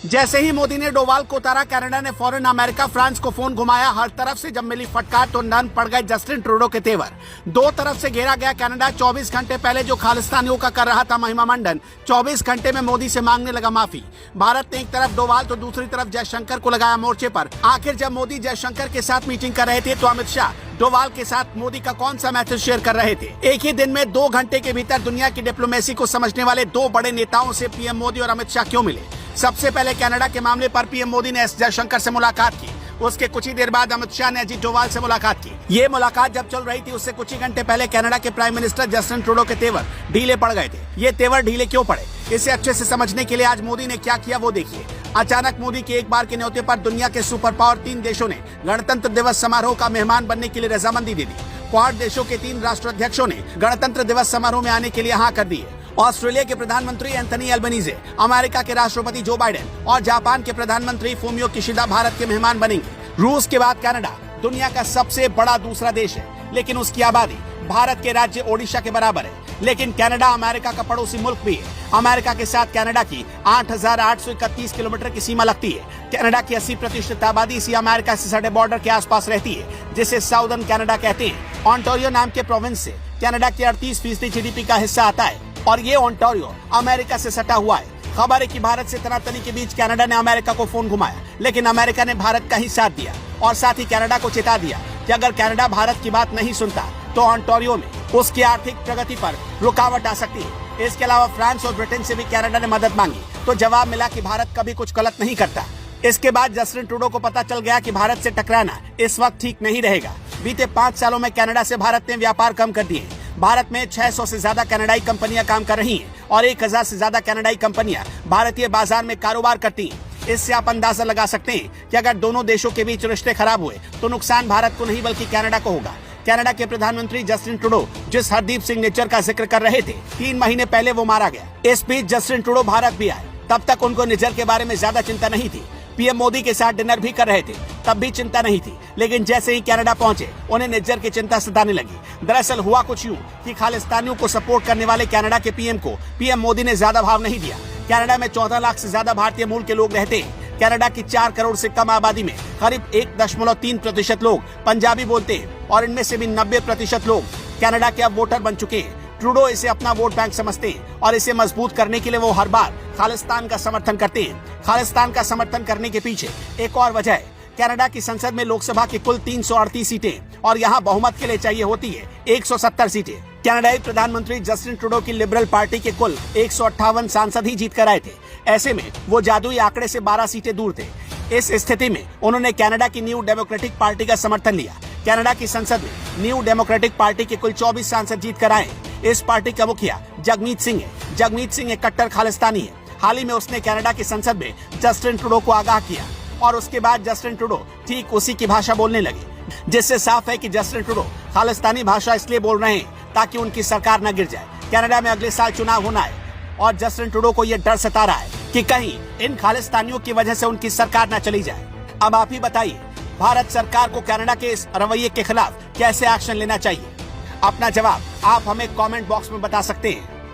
जैसे ही मोदी ने डोवाल को उतारा, कनाडा ने फौरन अमेरिका फ्रांस को फोन घुमाया। हर तरफ से जब मिली फटकार तो नन पड़ गए जस्टिन ट्रूडो के तेवर। दो तरफ से घेरा गया कनाडा। 24 घंटे पहले जो खालिस्तानियों का कर रहा था महिमा मंडन, 24 घंटे में मोदी से मांगने लगा माफी। भारत ने एक तरफ डोवाल तो दूसरी तरफ जयशंकर को लगाया मोर्चे पर। आखिर जब मोदी जयशंकर के साथ मीटिंग कर रहे थे तो अमित शाह डोवाल के साथ मोदी का कौन सा मैसेज शेयर कर रहे थे। एक ही दिन में 2 घंटे के भीतर दुनिया की डिप्लोमेसी को समझने वाले 2 बड़े नेताओं से पीएम मोदी और अमित शाह क्यों मिले। सबसे पहले कनाडा के मामले पर पीएम मोदी ने एस जयशंकर से मुलाकात की। उसके कुछ ही देर बाद अमित शाह ने अजीत डोवाल से मुलाकात की। ये मुलाकात जब चल रही थी उससे कुछ ही घंटे पहले कनाडा के प्राइम मिनिस्टर जस्टिन ट्रूडो के तेवर ढीले पड़ गए थे। ये तेवर ढीले क्यों पड़े, इसे अच्छे से समझने के लिए आज मोदी ने क्या किया वो देखिए। अचानक मोदी के एक बार के न्योते पर दुनिया के सुपर पावर 3 देशों ने गणतंत्र दिवस समारोह का मेहमान बनने के लिए रजामंदी दे दी। क्वाड देशों के 3 राष्ट्राध्यक्षों ने गणतंत्र दिवस समारोह में आने के लिए हाँ कर दी। ऑस्ट्रेलिया के प्रधानमंत्री एंथनी एल्बनीजे, अमेरिका के राष्ट्रपति जो बाइडेन और जापान के प्रधानमंत्री फूमियो किशिदा भारत के मेहमान बनेंगे। रूस के बाद कनाडा दुनिया का सबसे बड़ा दूसरा देश है, लेकिन उसकी आबादी भारत के राज्य ओडिशा के बराबर है। लेकिन कनाडा अमेरिका का पड़ोसी मुल्क भी है। अमेरिका के साथ कनाडा की 8,831 किलोमीटर की सीमा लगती है। कनाडा की 80% आबादी इसी अमेरिका से सटे बॉर्डर के आसपास रहती है, जिसे साउदर्न कनाडा कहते हैं। ऑन्टारियो नाम के प्रोविंस से कनाडा के 38% जीडीपी का हिस्सा आता है और ये ओंटारियो अमेरिका से सटा हुआ है। खबर है कि भारत से तनातनी के बीच कनाडा ने अमेरिका को फोन घुमाया, लेकिन अमेरिका ने भारत का ही साथ दिया और साथ ही कनाडा को चेता दिया कि अगर कनाडा भारत की बात नहीं सुनता तो ओंटारियो में उसकी आर्थिक प्रगति पर रुकावट आ सकती है। इसके अलावा फ्रांस और ब्रिटेन से भी कनाडा ने मदद मांगी, तो जवाब मिला कि भारत कभी कुछ गलत नहीं करता। इसके बाद जस्टिन ट्रूडो को पता चल गया कि भारत से टकराना इस वक्त ठीक नहीं रहेगा। बीते 5 सालों में कनाडा से भारत ने व्यापार कम कर दिए। भारत में 600 से ज्यादा कनाडाई कंपनियां काम कर रही हैं और 1000 से ज्यादा कनाडाई कंपनियां भारतीय बाजार में कारोबार करती हैं। इससे आप अंदाजा लगा सकते हैं कि अगर दोनों देशों के बीच रिश्ते खराब हुए तो नुकसान भारत को नहीं बल्कि कनाडा को होगा। कनाडा के प्रधानमंत्री जस्टिन ट्रूडो जिस हरदीप सिंह निज्जर का जिक्र कर रहे थे, 3 महीने पहले वो मारा गया। इस बीच जस्टिन ट्रूडो भारत भी आए। तब तक उनको निज्जर के बारे में ज्यादा चिंता नहीं थी। पीएम मोदी के साथ डिनर भी कर रहे थे, तब भी चिंता नहीं थी। लेकिन जैसे ही कनाडा पहुंचे उन्हें निज्जर की चिंता सताने लगी। दरअसल हुआ कुछ यूं कि खालिस्तानियों को सपोर्ट करने वाले कनाडा के पीएम को पीएम मोदी ने ज्यादा भाव नहीं दिया। कनाडा में 14 लाख से ज्यादा भारतीय मूल के लोग रहते हैं। कनाडा की 4 करोड़ से कम आबादी में करीब 1.3% लोग पंजाबी बोलते हैं और इनमें से भी 90% लोग कनाडा के अब वोटर बन चुके हैं। ट्रूडो इसे अपना वोट बैंक समझते हैं और इसे मजबूत करने के लिए वो हर बार खालिस्तान का समर्थन करते हैं। खालिस्तान का समर्थन करने के पीछे एक और वजह है। कनाडा की संसद में लोकसभा की कुल 338 सीटें और यहाँ बहुमत के लिए चाहिए होती है 170 सीटें। कनाडाई प्रधानमंत्री जस्टिन ट्रूडो की लिबरल पार्टी के कुल 158 सांसद ही जीत कर आए थे। ऐसे में वो जादुई आंकड़े से 12 सीटें दूर थे। इस स्थिति में उन्होंने कनाडा की न्यू डेमोक्रेटिक पार्टी का समर्थन लिया। कनाडा की संसद में न्यू डेमोक्रेटिक पार्टी के कुल 24 सांसद जीत कर आए। इस पार्टी का मुखिया जगमीत सिंह है। जगमीत सिंह एक कट्टर खालिस्तानी है। हाल ही में उसने कनाडा की संसद में जस्टिन ट्रूडो को आगाह किया और उसके बाद जस्टिन ट्रूडो ठीक उसी की भाषा बोलने लगे, जिससे साफ है कि जस्टिन ट्रूडो खालिस्तानी भाषा इसलिए बोल रहे हैं ताकि उनकी सरकार न गिर जाए। कनाडा में अगले साल चुनाव होना है और जस्टिन ट्रूडो को यह डर सता रहा है कि कहीं इन खालिस्तानियों की वजह से उनकी सरकार न चली जाए। अब आप ही बताइए, भारत सरकार को कनाडा के इस रवैये के खिलाफ कैसे एक्शन लेना चाहिए? अपना जवाब आप हमें कमेंट बॉक्स में बता सकते हैं।